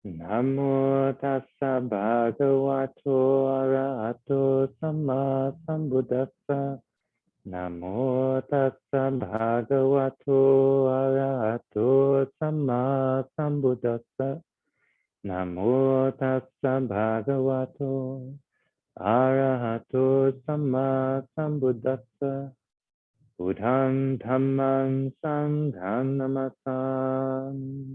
Namo tassa bhagavato arahato samma sambuddhassa. Namo tassa bhagavato arahato samma sambuddhassa. Namo tassa bhagavato arahato samma sambuddhassa. Buddhang dhammang sanghang namassami.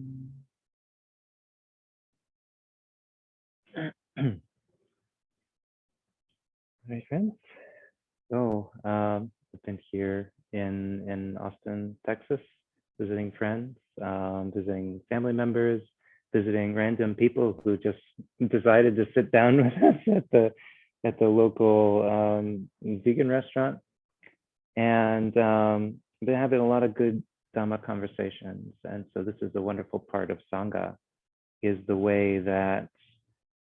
Hi, friends. So, I've been here in Austin, Texas, visiting friends, visiting family members, visiting random people who just decided to sit down with us at the local vegan restaurant, and been having a lot of good Dhamma conversations. And so, this is a wonderful part of Sangha, is the way that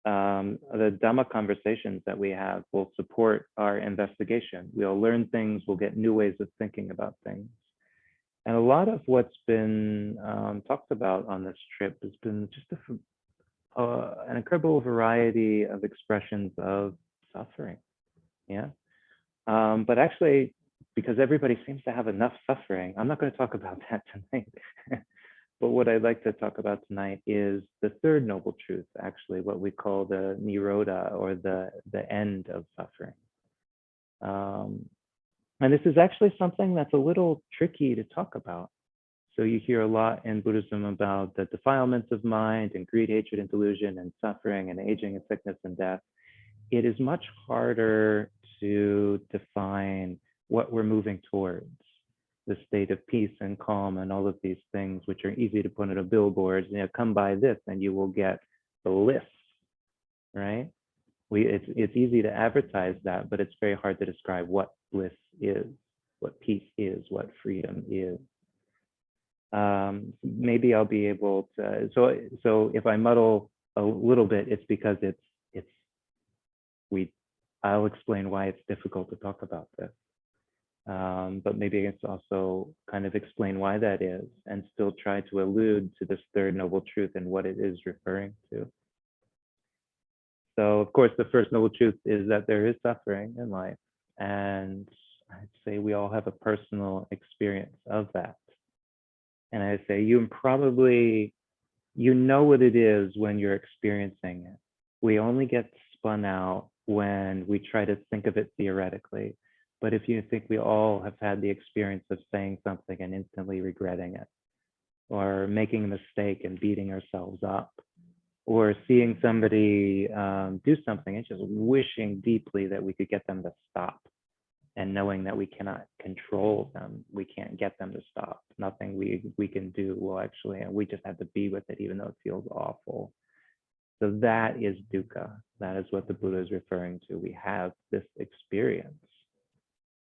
the Dhamma conversations that we have will support our investigation. We'll learn things, we'll get new ways of thinking about things. And a lot of what's been talked about on this trip has been just an incredible variety of expressions of suffering. Yeah. But actually, because everybody seems to have enough suffering, I'm not going to talk about that tonight. But what I'd like to talk about tonight is the third noble truth, actually, what we call the Nirodha, or the end of suffering. And this is actually something that's a little tricky to talk about. So you hear a lot in Buddhism about the defilements of mind and greed, hatred, and delusion, and suffering, and aging, and sickness, and death. It is much harder to define what we're moving towards, the state of peace and calm and all of these things, which are easy to put on a billboard. You know, come by this and you will get bliss, right? It's easy to advertise that, but it's very hard to describe what bliss is, what peace is, what freedom is. Maybe I'll be able to. So if I muddle a little bit, it's because I'll explain why it's difficult to talk about this. But maybe it's also kind of explain why that is, and still try to allude to this third noble truth and what it is referring to. So, of course, the first noble truth is that there is suffering in life, and I'd say we all have a personal experience of that. And I say you know what it is when you're experiencing it. We only get spun out when we try to think of it theoretically. But if you think, we all have had the experience of saying something and instantly regretting it, or making a mistake and beating ourselves up, or seeing somebody do something and just wishing deeply that we could get them to stop, and knowing that we cannot control them, we can't get them to stop. Nothing we can do will actually, and we just have to be with it even though it feels awful. So that is dukkha. That is what the Buddha is referring to. We have this experience.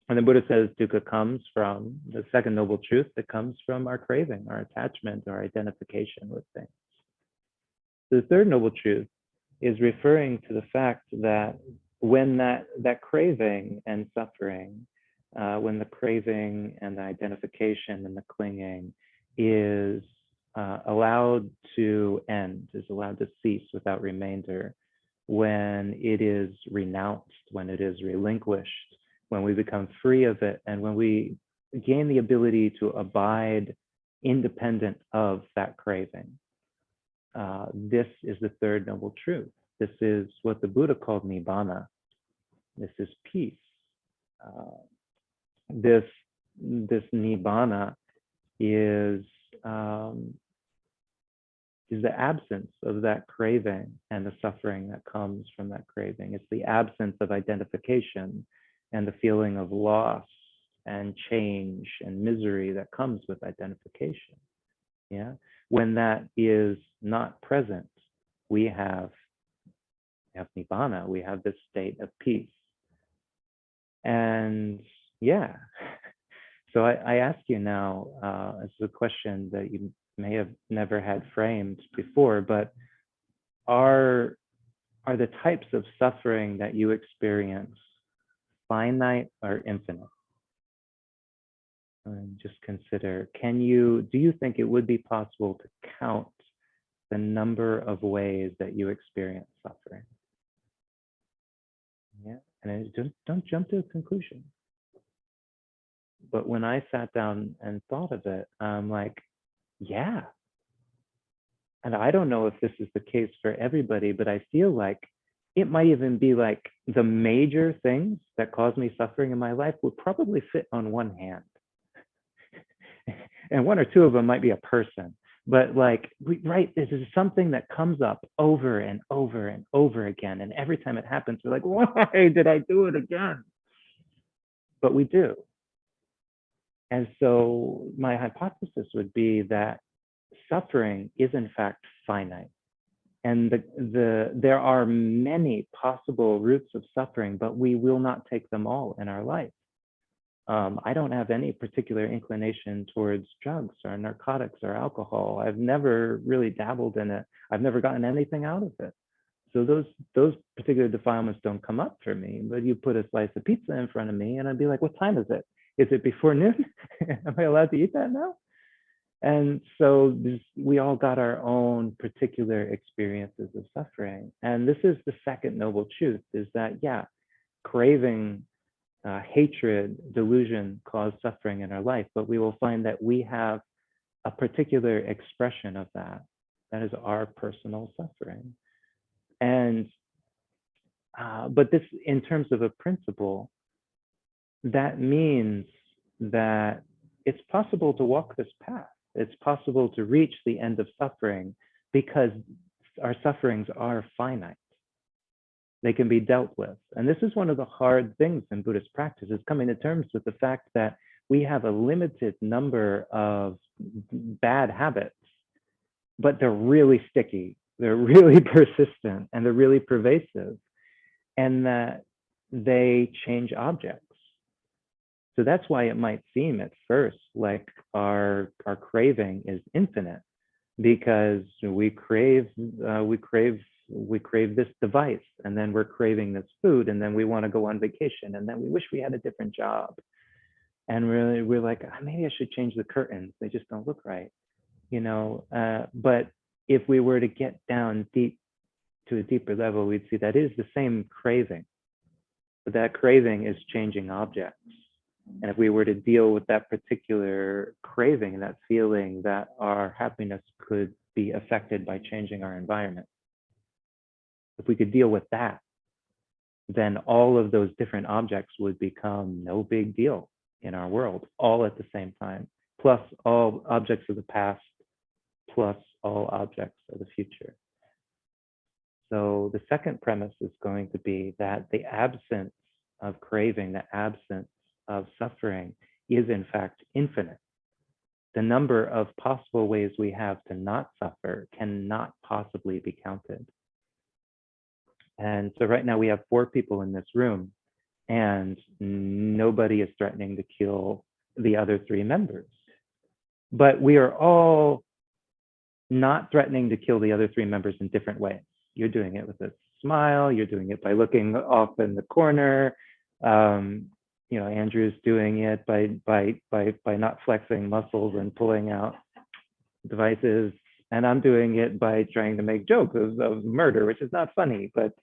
And the Buddha says dukkha comes from the second noble truth, that comes from our craving, our attachment, our identification with things. The third noble truth is referring to the fact that when that craving and suffering, when the craving and the identification and the clinging is allowed to end, is allowed to cease without remainder, when it is renounced, when it is relinquished, when we become free of it, and when we gain the ability to abide independent of that craving. This is the third noble truth. This is what the Buddha called Nibbāna. This is peace. This Nibbāna is the absence of that craving and the suffering that comes from that craving. It's the absence of identification and the feeling of loss and change and misery that comes with identification. Yeah. When that is not present, we have Nibbāna, we have this state of peace. And yeah, so I ask you now, as a question that you may have never had framed before, but are the types of suffering that you experience finite or infinite? And just consider, do you think it would be possible to count the number of ways that you experience suffering. Yeah, and don't jump to a conclusion. But when I sat down and thought of it, I'm like, yeah. And I don't know if this is the case for everybody, but I feel like it might even be like the major things that cause me suffering in my life would probably fit on one hand. And one or two of them might be a person. But like, right, this is something that comes up over and over and over again. And every time it happens, we're like, why did I do it again? But we do. And so my hypothesis would be that suffering is in fact finite. And there are many possible roots of suffering, but we will not take them all in our life. I don't have any particular inclination towards drugs or narcotics or alcohol. I've never really dabbled in it. I've never gotten anything out of it. So those particular defilements don't come up for me. But you put a slice of pizza in front of me and I'd be like, what time is it? Is it before noon? Am I allowed to eat that now? And so we all got our own particular experiences of suffering. And this is the second noble truth, is that, yeah, craving, hatred, delusion cause suffering in our life, but we will find that we have a particular expression of that. That is our personal suffering. And, but this, in terms of a principle, that means that it's possible to walk this path. It's possible to reach the end of suffering because our sufferings are finite. They can be dealt with. And this is one of the hard things in Buddhist practice, is coming to terms with the fact that we have a limited number of bad habits, but they're really sticky, they're really persistent, and they're really pervasive, and that they change objects. So that's why it might seem at first like our craving is infinite, because we crave this device, and then we're craving this food, and then we want to go on vacation, and then we wish we had a different job, and we're like, oh, maybe I should change the curtains, they just don't look right, you know. But if we were to get down deep to a deeper level, we'd see that is the same craving, but that craving is changing objects. And if we were to deal with that particular craving, that feeling that our happiness could be affected by changing our environment, if we could deal with that, then all of those different objects would become no big deal in our world, all at the same time, plus all objects of the past, plus all objects of the future. So the second premise is going to be that the absence of craving, the absence of suffering, is in fact infinite. The number of possible ways we have to not suffer cannot possibly be counted. And so right now we have 4 people in this room, and nobody is threatening to kill the other 3 members. But we are all not threatening to kill the other 3 members in different ways. You're doing it with a smile, you're doing it by looking off in the corner. You know, Andrew's doing it by not flexing muscles and pulling out devices, and I'm doing it by trying to make jokes of murder, which is not funny, but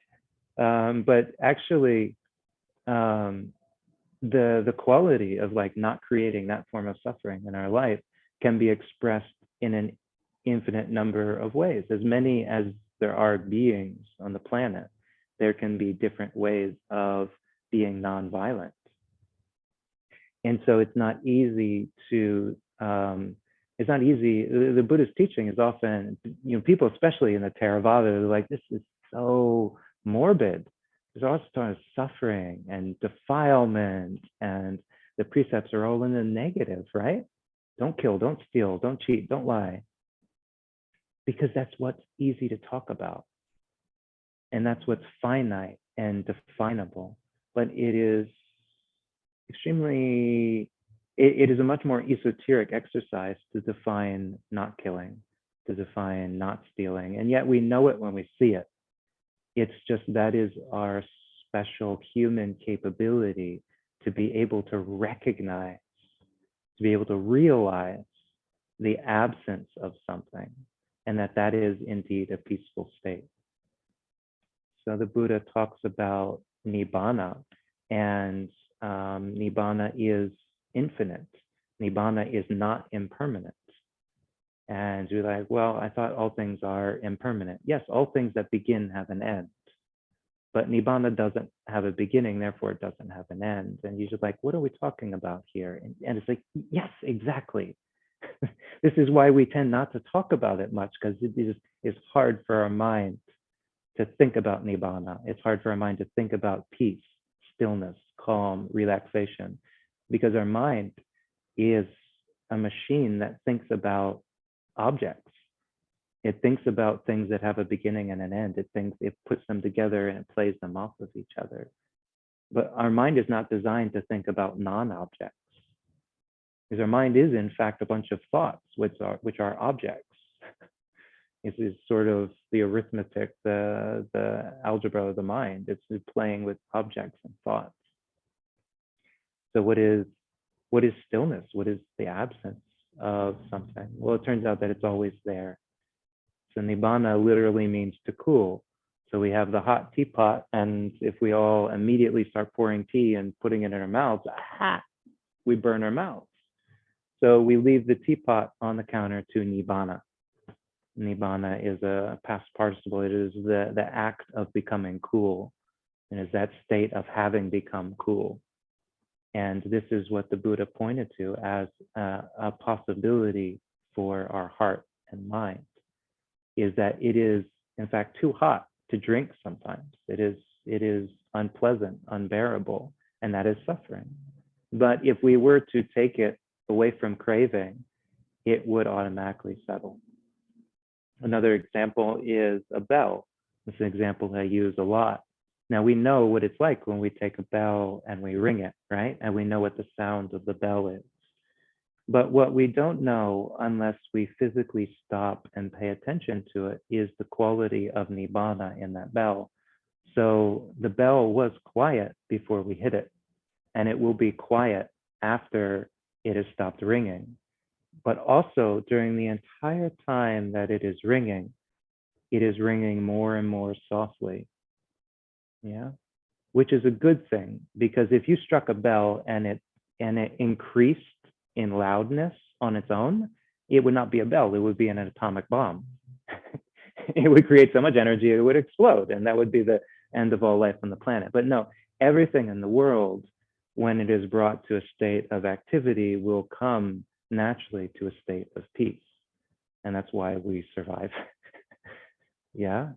actually the quality of like not creating that form of suffering in our life can be expressed in an infinite number of ways. As many as there are beings on the planet, there can be different ways of being nonviolent. And so it's not easy to, the Buddhist teaching is often, you know, people, especially in the Theravada, they're like, this is so morbid. There's all sorts of suffering and defilement, and the precepts are all in the negative, right? Don't kill, don't steal, don't cheat, don't lie. Because that's what's easy to talk about. And that's what's finite and definable. But it is extremely, it is a much more esoteric exercise to define not killing, to define not stealing. And yet we know it when we see it. It's just that is our special human capability to be able to recognize, to be able to realize the absence of something. and that is indeed a peaceful state. So the Buddha talks about Nibbāna, and Nibbāna is infinite. Nibbāna is not impermanent. And you're like, well, I thought all things are impermanent. Yes, all things that begin have an end. But Nibbāna doesn't have a beginning, therefore it doesn't have an end. And you're just like, what are we talking about here? And it's like, yes, exactly. This is why we tend not to talk about it much, because it is hard for our mind to think about Nibbāna. It's hard for our mind to think about peace, stillness, calm, relaxation, because our mind is a machine that thinks about objects. It thinks about things that have a beginning and an end. It puts them together and it plays them off of each other. But our mind is not designed to think about non-objects, because our mind is in fact a bunch of thoughts, which are objects. It is sort of the arithmetic, the algebra of the mind. It's playing with objects and thoughts. So what is stillness? What is the absence of something? Well, it turns out that it's always there. So Nibbāna literally means to cool. So we have the hot teapot, and if we all immediately start pouring tea and putting it in our mouths, we burn our mouths. So we leave the teapot on the counter to Nibbāna. Nibbāna is a past participle. It is the act of becoming cool, and is that state of having become cool. And this is what the Buddha pointed to as a possibility for our heart and mind, is that it is in fact too hot to drink sometimes. It is unpleasant, unbearable, and that is suffering. But if we were to take it away from craving, it would automatically settle. Another example is a bell. This is an example I use a lot. Now we know what it's like when we take a bell and we ring it, right? And we know what the sound of the bell is. But what we don't know, unless we physically stop and pay attention to it, is the quality of Nibbāna in that bell. So the bell was quiet before we hit it, and it will be quiet after it has stopped ringing. But also during the entire time that it is ringing more and more softly. Yeah, which is a good thing, because if you struck a bell and it increased in loudness on its own, it would not be a bell, it would be an atomic bomb. It would create so much energy, it would explode, and that would be the end of all life on the planet. But no, everything in the world, when it is brought to a state of activity, will come naturally to a state of peace. And that's why we survive. Yeah,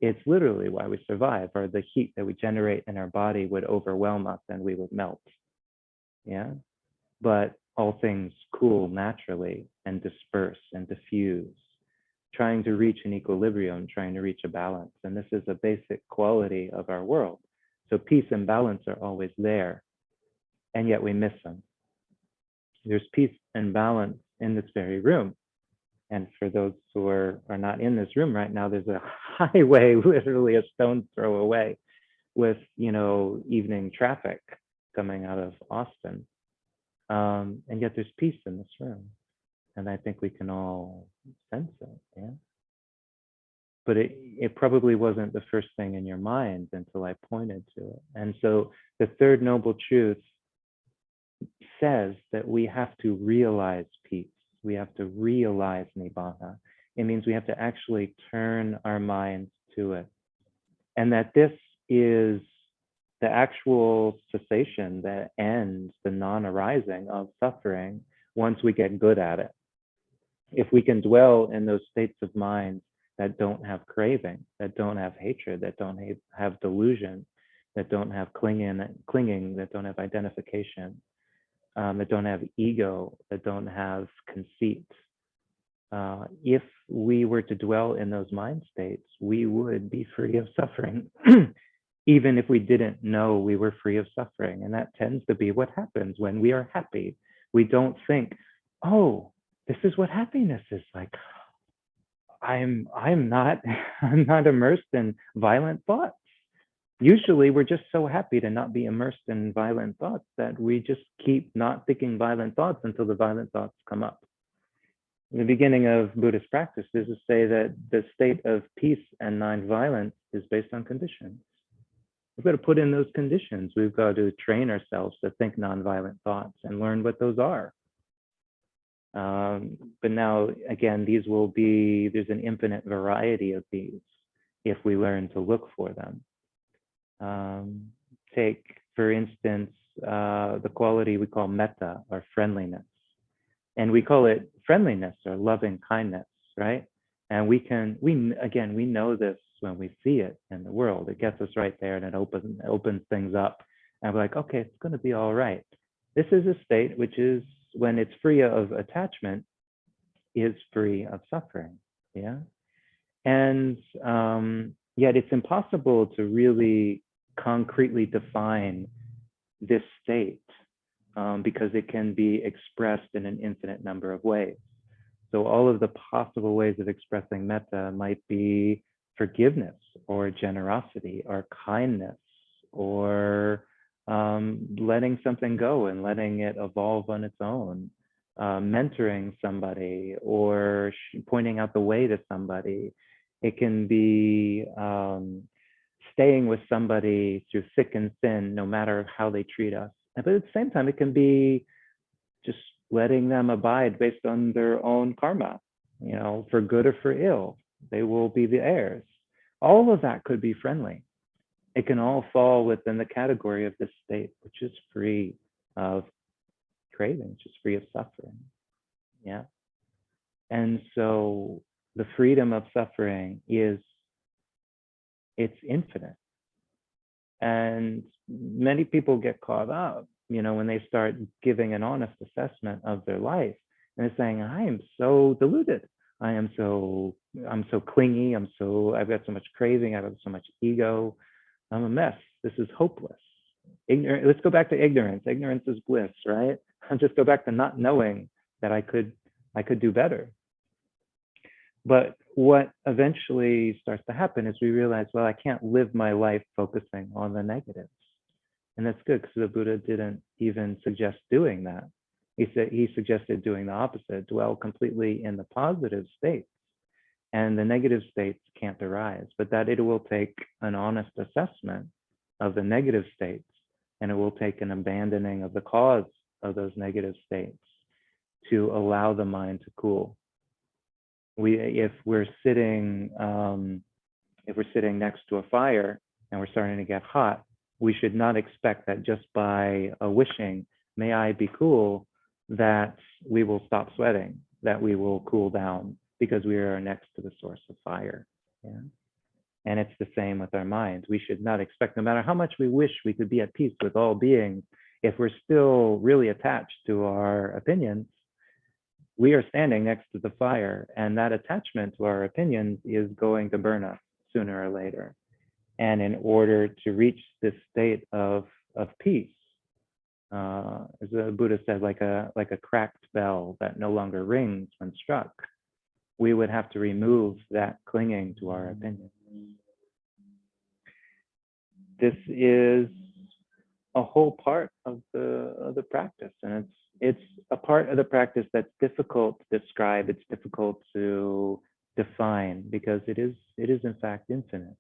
it's literally why we survive, or the heat that we generate in our body would overwhelm us and we would melt. Yeah, but all things cool naturally and disperse and diffuse, trying to reach an equilibrium, trying to reach a balance. And this is a basic quality of our world. So peace and balance are always there, and yet we miss them. There's peace and balance in this very room. And for those who are not in this room right now, there's a highway literally a stone's throw away with, evening traffic coming out of Austin. And yet there's peace in this room. And I think we can all sense it, yeah? But it probably wasn't the first thing in your mind until I pointed to it. And so the third noble truth says that we have to realize peace. We have to realize Nibbāna. It means we have to actually turn our minds to it. And that this is the actual cessation, the end, the non-arising of suffering once we get good at it. If we can dwell in those states of mind that don't have craving, that don't have hatred, that don't have delusion, that don't have clinging, that don't have identification, that don't have ego, that don't have conceit. If we were to dwell in those mind states, we would be free of suffering, even if we didn't know we were free of suffering. And that tends to be what happens when we are happy. We don't think, oh, this is what happiness is like. I'm not immersed in violent thoughts. Usually we're just so happy to not be immersed in violent thoughts that we just keep not thinking violent thoughts until the violent thoughts come up. the beginning of Buddhist practice is to say that the state of peace and non-violence is based on conditions. We've got to put in those conditions. We've got to train ourselves to think non-violent thoughts and learn what those are. But now, again, there's an infinite variety of these if we learn to look for them. Take, for instance, the quality we call metta, or friendliness. And we call it friendliness or loving kindness, right? And we know this when we see it in the world. It gets us right there, and it opens things up. And we're like, okay, it's going to be all right. This is a state which is, when it's free of attachment, is free of suffering. Yeah. And yet it's impossible to really concretely define this state because it can be expressed in an infinite number of ways. So all of the possible ways of expressing metta might be forgiveness or generosity or kindness or letting something go and letting it evolve on its own, mentoring somebody or pointing out the way to somebody. It can be staying with somebody through thick and thin, no matter how they treat us. But at the same time, it can be just letting them abide based on their own karma, for good or for ill. They will be the heirs. All of that could be friendly. It can all fall within the category of this state, which is free of craving, which is free of suffering. Yeah. And so the freedom of suffering it's infinite. And many people get caught up, when they start giving an honest assessment of their life, and they're saying, I am so deluded. I'm so clingy. I've got so much craving. I've got so much ego. I'm a mess. This is hopeless. Let's go back to ignorance. Ignorance is bliss, right? I'll just go back to not knowing that I could do better. But what eventually starts to happen is we realize, well, I can't live my life focusing on the negatives. And that's good, because the Buddha didn't even suggest doing that. He suggested doing the opposite, dwell completely in the positive states. And the negative states can't arise, but that it will take an honest assessment of the negative states, and it will take an abandoning of the cause of those negative states to allow the mind to cool. If we're sitting next to a fire and we're starting to get hot, we should not expect that just by a wishing, may I be cool, that we will stop sweating, that we will cool down because we are next to the source of fire. Yeah? And it's the same with our mind. We should not expect, no matter how much we wish we could be at peace with all beings, if we're still really attached to our opinions, we are standing next to the fire, and that attachment to our opinions is going to burn us sooner or later. And in order to reach this state of peace, as the Buddha said, like a cracked bell that no longer rings when struck, we would have to remove that clinging to our opinions. This is a whole part of the practice, and it's a part of the practice that's difficult to describe. It's difficult to define because it is in fact infinite.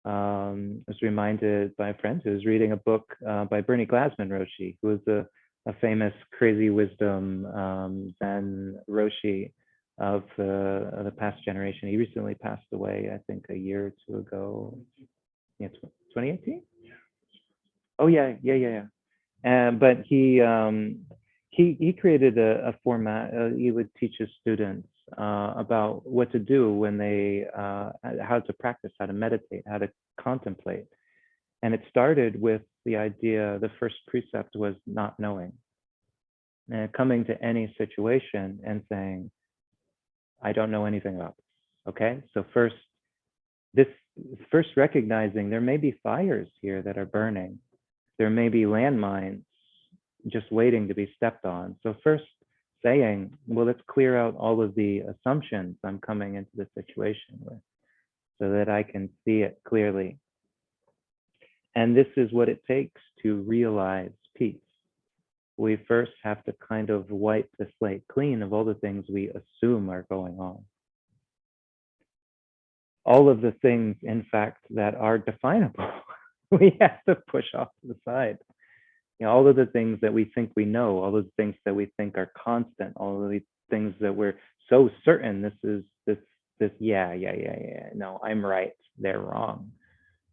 I was reminded by a friend who was reading a book by Bernie Glassman Roshi, who was a famous crazy wisdom Zen Roshi of the past generation. He recently passed away, I think, a year or two ago. Yeah, 2018. Oh yeah. But he created a format. He would teach his students about what to do when they how to practice, how to meditate, how to contemplate. And it started with the idea, the first precept was not knowing. And coming to any situation and saying, I don't know anything about this. Okay, so first recognizing there may be fires here that are burning. There may be landmines just waiting to be stepped on. So first saying, well, let's clear out all of the assumptions I'm coming into the situation with so that I can see it clearly. And this is what it takes to realize peace. we first have to kind of wipe the slate clean of all the things we assume are going on. All of the things, in fact, that are definable, we have to push off to the side. You know, all of the things that we think we know, all of the things that we think are constant, all of the things that we're so certain yeah, no, I'm right, they're wrong.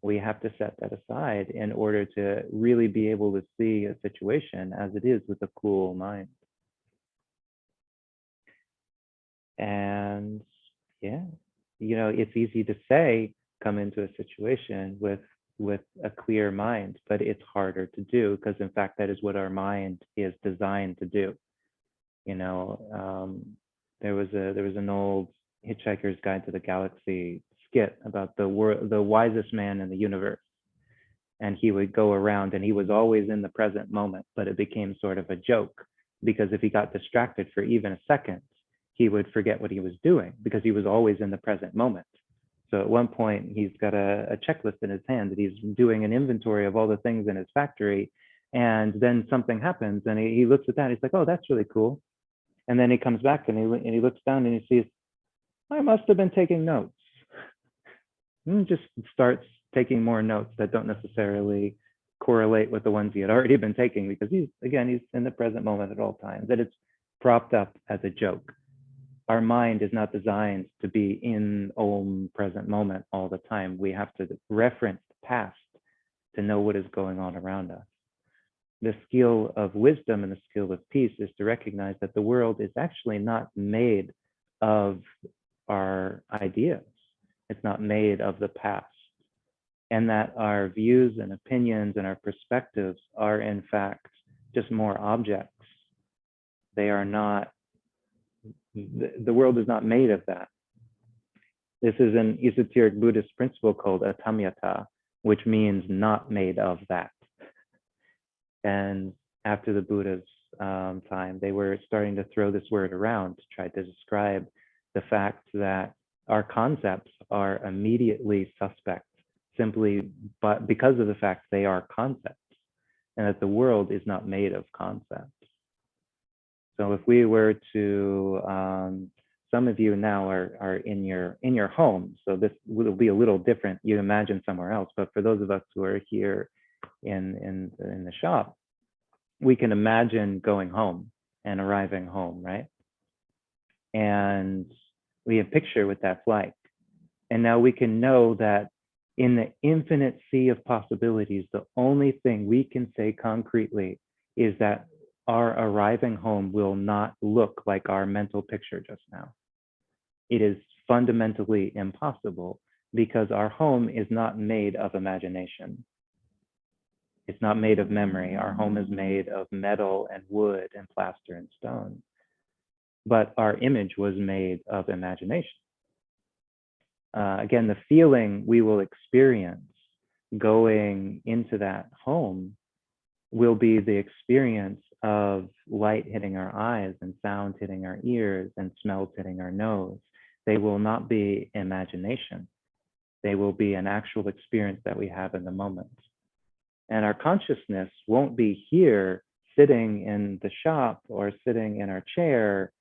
We have to set that aside in order to really be able to see a situation as it is with a cool mind. And yeah, you know, it's easy to say, come into a situation with a clear mind, but it's harder to do because in fact, that is what our mind is designed to do. You know, there was an old Hitchhiker's Guide to the Galaxy skit about the wisest man in the universe. And he would go around and he was always in the present moment, but it became sort of a joke because if he got distracted for even a second, he would forget what he was doing because he was always in the present moment. So at one point, he's got a checklist in his hand that he's doing an inventory of all the things in his factory. And then something happens and he looks at that. He's like, oh, that's really cool. And then he comes back and he looks down and he sees, I must have been taking notes. And just starts taking more notes that don't necessarily correlate with the ones he had already been taking because he's in the present moment at all times. That it's propped up as a joke. Our mind is not designed to be in Om present moment all the time. We have to reference the past to know what is going on around us. The skill of wisdom and the skill of peace is to recognize that the world is actually not made of our ideas. It's not made of the past. And that our views and opinions and our perspectives are in fact just more objects. They are not, the world is not made of that. This is an esoteric Buddhist principle called a Tamiyata, which means not made of that. And after the Buddha's time, they were starting to throw this word around to try to describe the fact that our concepts are immediately suspect simply but because of the fact they are concepts and that the world is not made of concepts. So if we were to, some of you now are in your home, so this will be a little different. You imagine somewhere else, but for those of us who are here in the shop, we can imagine going home and arriving home, right? And we have picture what that's like. And now we can know that in the infinite sea of possibilities, the only thing we can say concretely is that our arriving home will not look like our mental picture just now. It is fundamentally impossible because our home is not made of imagination. It's not made of memory. Our home is made of metal and wood and plaster and stone. But our image was made of imagination. Again, the feeling we will experience going into that home will be the experience of light hitting our eyes and sound hitting our ears and smells hitting our nose. They will not be imagination. They will be an actual experience that we have in the moment. And our consciousness won't be here sitting in the shop or sitting in our chair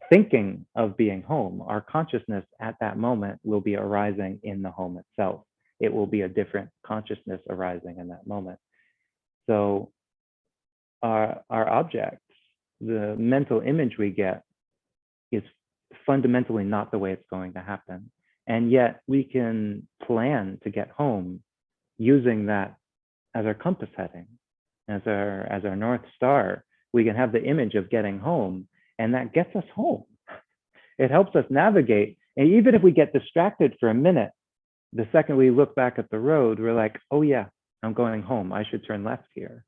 thinking of being home. Our consciousness at that moment will be arising in the home itself. It will be a different consciousness arising in that moment. So our objects, the mental image we get is fundamentally not the way it's going to happen. And yet we can plan to get home using that as our compass heading, as our North Star. We can have the image of getting home, and that gets us home. It helps us navigate. And even if we get distracted for a minute, the second we look back at the road, we're like, oh yeah, I'm going home. I should turn left here.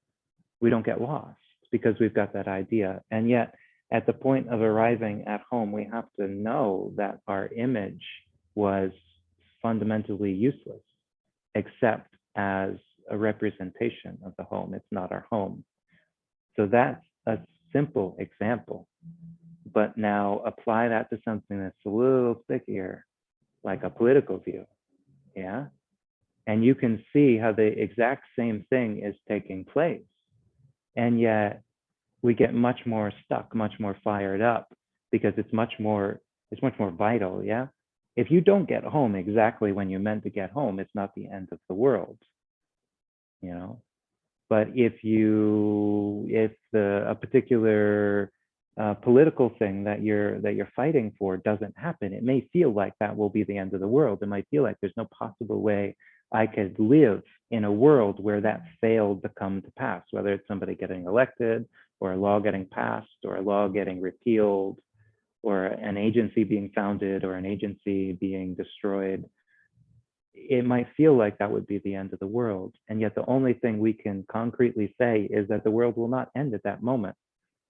We don't get lost because we've got that idea. And yet at the point of arriving at home, we have to know that our image was fundamentally useless, except as a representation of the home. It's not our home. So that's a simple example. But now apply that to something that's a little stickier, like a political view, yeah? And you can see how the exact same thing is taking place. And yet we get much more stuck, much more fired up, because it's much more vital. Yeah. If you don't get home exactly when you meant to get home, it's not the end of the world, you know. But if a particular political thing that you're fighting for doesn't happen, it may feel like that will be the end of the world. It might feel like there's no possible way I could live in a world where that failed to come to pass, whether it's somebody getting elected or a law getting passed or a law getting repealed or an agency being founded or an agency being destroyed. It might feel like that would be the end of the world. And yet the only thing we can concretely say is that the world will not end at that moment,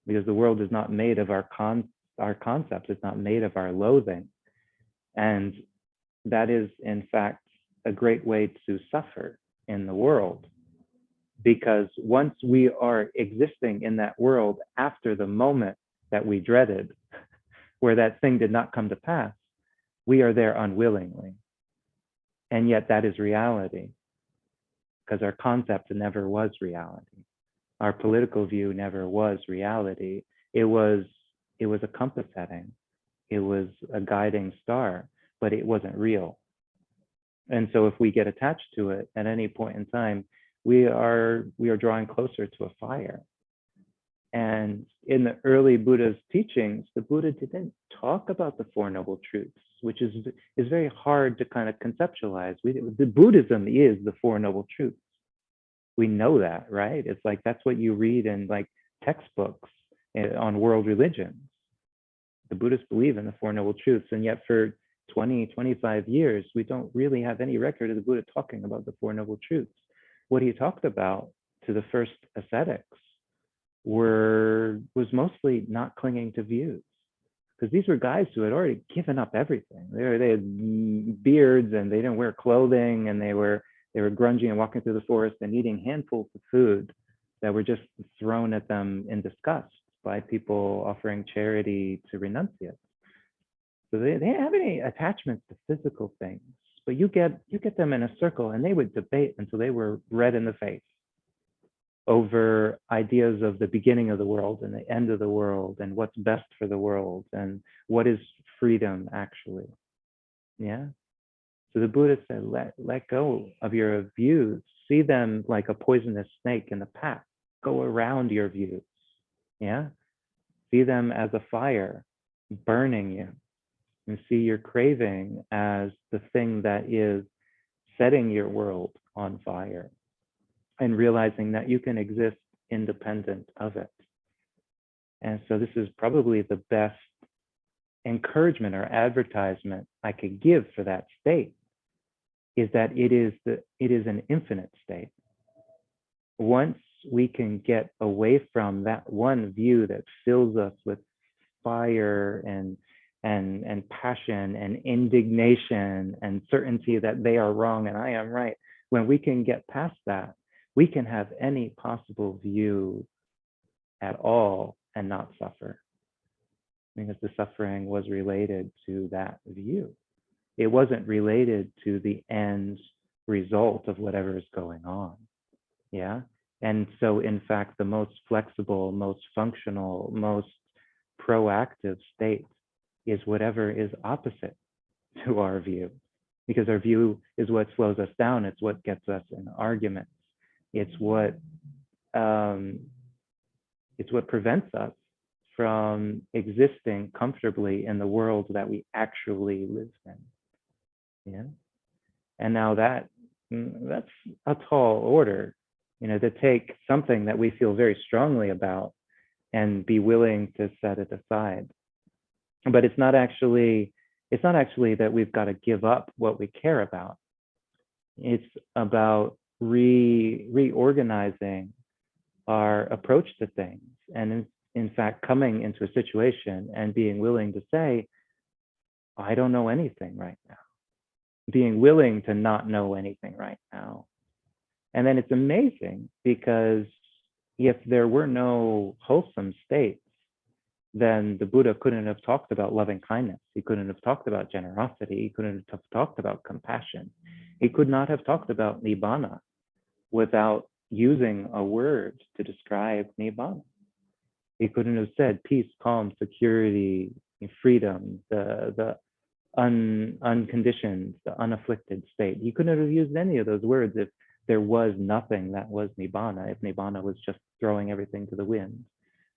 because the world is not made of our concepts. It's not made of our loathing. And that is, in fact, a great way to suffer in the world, because once we are existing in that world after the moment that we dreaded, where that thing did not come to pass, we are there unwillingly. And yet that is reality, because our concept never was reality. Our political view never was reality. It was a compass setting. It was a guiding star, but it wasn't real. And so if we get attached to it at any point in time, we are drawing closer to a fire. And in the early Buddha's teachings, the Buddha didn't talk about the Four Noble Truths, which is very hard to kind of conceptualize. The Buddhism is the Four Noble Truths. We know that, right? It's like that's what you read in like textbooks on world religions. The Buddhists believe in the Four Noble Truths, and yet for 20, 25 years, we don't really have any record of the Buddha talking about the Four Noble Truths. What he talked about to the first ascetics was mostly not clinging to views, because these were guys who had already given up everything. They had beards and they didn't wear clothing, and they were grungy and walking through the forest and eating handfuls of food that were just thrown at them in disgust by people offering charity to renunciates. So they didn't have any attachments to physical things, but you get them in a circle and they would debate until they were red in the face over ideas of the beginning of the world and the end of the world and what's best for the world and what is freedom actually. Yeah. So the Buddha said, let go of your views. See them like a poisonous snake in the path. Go around your views. Yeah. See them as a fire burning you, and see your craving as the thing that is setting your world on fire, and realizing that you can exist independent of it. And so this is probably the best encouragement or advertisement I could give for that state, is that it is an infinite state. Once we can get away from that one view that fills us with fire and passion and indignation and certainty that they are wrong and I am right, when we can get past that, we can have any possible view at all and not suffer, because the suffering was related to that view. It wasn't related to the end result of whatever is going on. Yeah. And so, in fact, the most flexible, most functional, most proactive state is whatever is opposite to our view, because our view is what slows us down. It's what gets us in arguments. It's what prevents us from existing comfortably in the world that we actually live in. Yeah. And now that's a tall order, to take something that we feel very strongly about and be willing to set it aside. But it's not actually that we've got to give up what we care about. It's about reorganizing our approach to things, and in fact coming into a situation and being willing to say, I don't know anything right now. Being willing to not know anything right now. And then it's amazing, because if there were no wholesome states, then the Buddha couldn't have talked about loving kindness. He couldn't have talked about generosity. He couldn't have talked about compassion. He could not have talked about Nibbāna without using a word to describe Nibbāna. He couldn't have said peace, calm, security, freedom, the unconditioned, the unafflicted state. He couldn't have used any of those words if there was nothing that was Nibbāna, if Nibbāna was just throwing everything to the wind.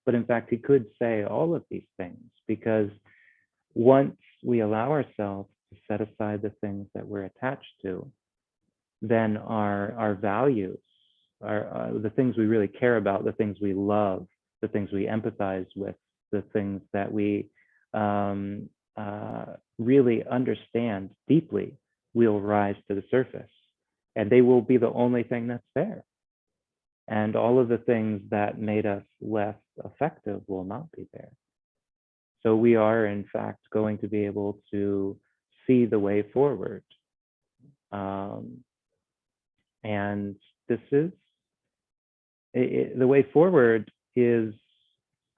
But in fact, he could say all of these things, because once we allow ourselves to set aside the things that we're attached to, then our values, the things we really care about, the things we love, the things we empathize with, the things that we really understand deeply, will rise to the surface, and they will be the only thing that's there. And all of the things that made us less effective will not be there. So we are, in fact, going to be able to see the way forward. And this is, the way forward is,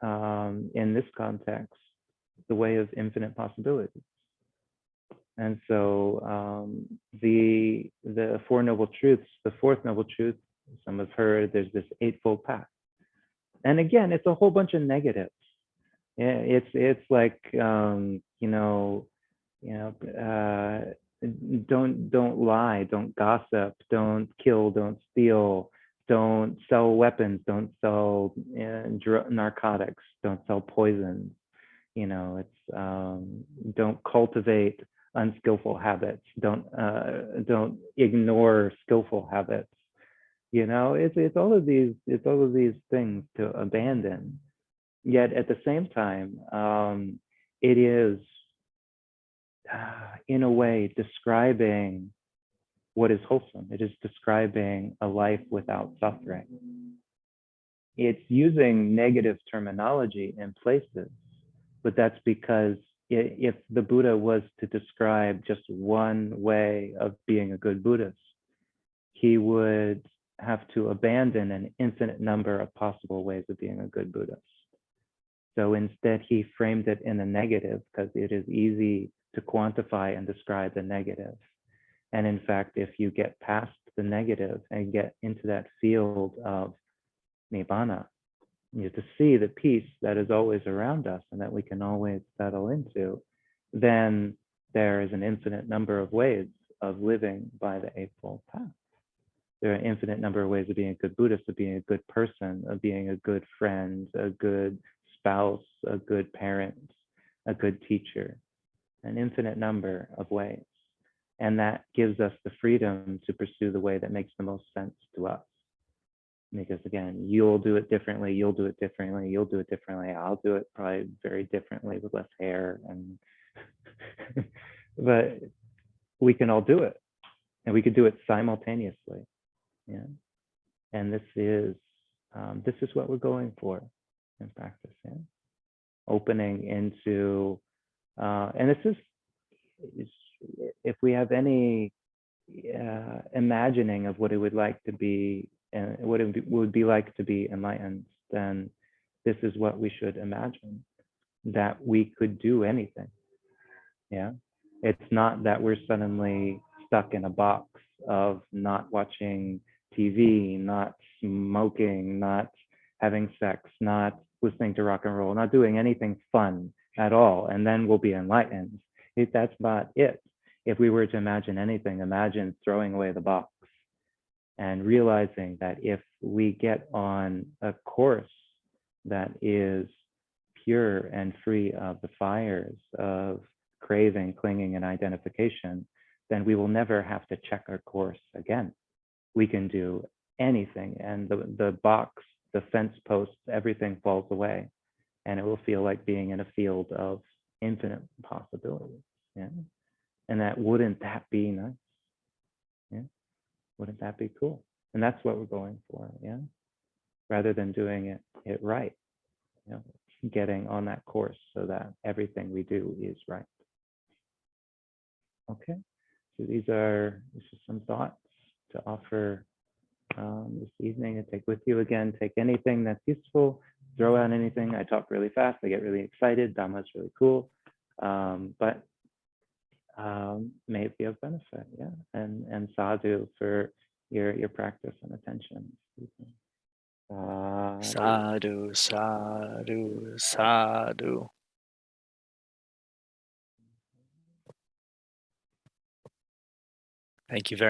in this context, the way of infinite possibilities. And so the Four Noble Truths, the fourth noble truth, some have heard, there's this eightfold path. And again, it's a whole bunch of negatives. It's like, don't lie, don't gossip, don't kill, don't steal, don't sell weapons, don't sell narcotics, don't sell poison. Don't cultivate unskillful habits, don't ignore skillful habits. It's all of these things to abandon. Yet at the same time, it is in a way describing what is wholesome. It is describing a life without suffering. It's using negative terminology in places, but that's because if the Buddha was to describe just one way of being a good Buddhist, he would have to abandon an infinite number of possible ways of being a good Buddhist. So instead, he framed it in a negative, because it is easy to quantify and describe the negative. And in fact, if you get past the negative and get into that field of Nibbāna, you have to see the peace that is always around us and that we can always settle into, then there is an infinite number of ways of living by the Eightfold Path. There are an infinite number of ways of being a good Buddhist, of being a good person, of being a good friend, a good spouse, a good parent, a good teacher, an infinite number of ways. And that gives us the freedom to pursue the way that makes the most sense to us. Because again, you'll do it differently, you'll do it differently, you'll do it differently, I'll do it probably very differently with less hair. And but we can all do it, and we could do it simultaneously. Yeah. And this is what we're going for in practice. Yeah. Opening into, and this is, if we have any imagining of what it would like to be, and what it would be like to be enlightened, then this is what we should imagine, that we could do anything. Yeah. It's not that we're suddenly stuck in a box of not watching TV, not smoking, not having sex, not listening to rock and roll, not doing anything fun at all, and then we'll be enlightened. That's not it. If we were to imagine anything, imagine throwing away the box and realizing that if we get on a course that is pure and free of the fires of craving, clinging, and identification, then we will never have to check our course again. We can do anything, and the box, the fence posts, everything falls away, and it will feel like being in a field of infinite possibilities. Yeah. And wouldn't that be nice? Yeah. Wouldn't that be cool? And that's what we're going for. Yeah. Rather than doing it right, getting on that course so that everything we do is right. Okay. So these are some thoughts to offer this evening and take with you. Again, take anything that's useful, throw out anything. I talk really fast, I get really excited. Dhamma is really cool, but may it be of benefit. Yeah. And sadhu for your practice and attention. Sadhu, sadhu, sadhu. Thank you very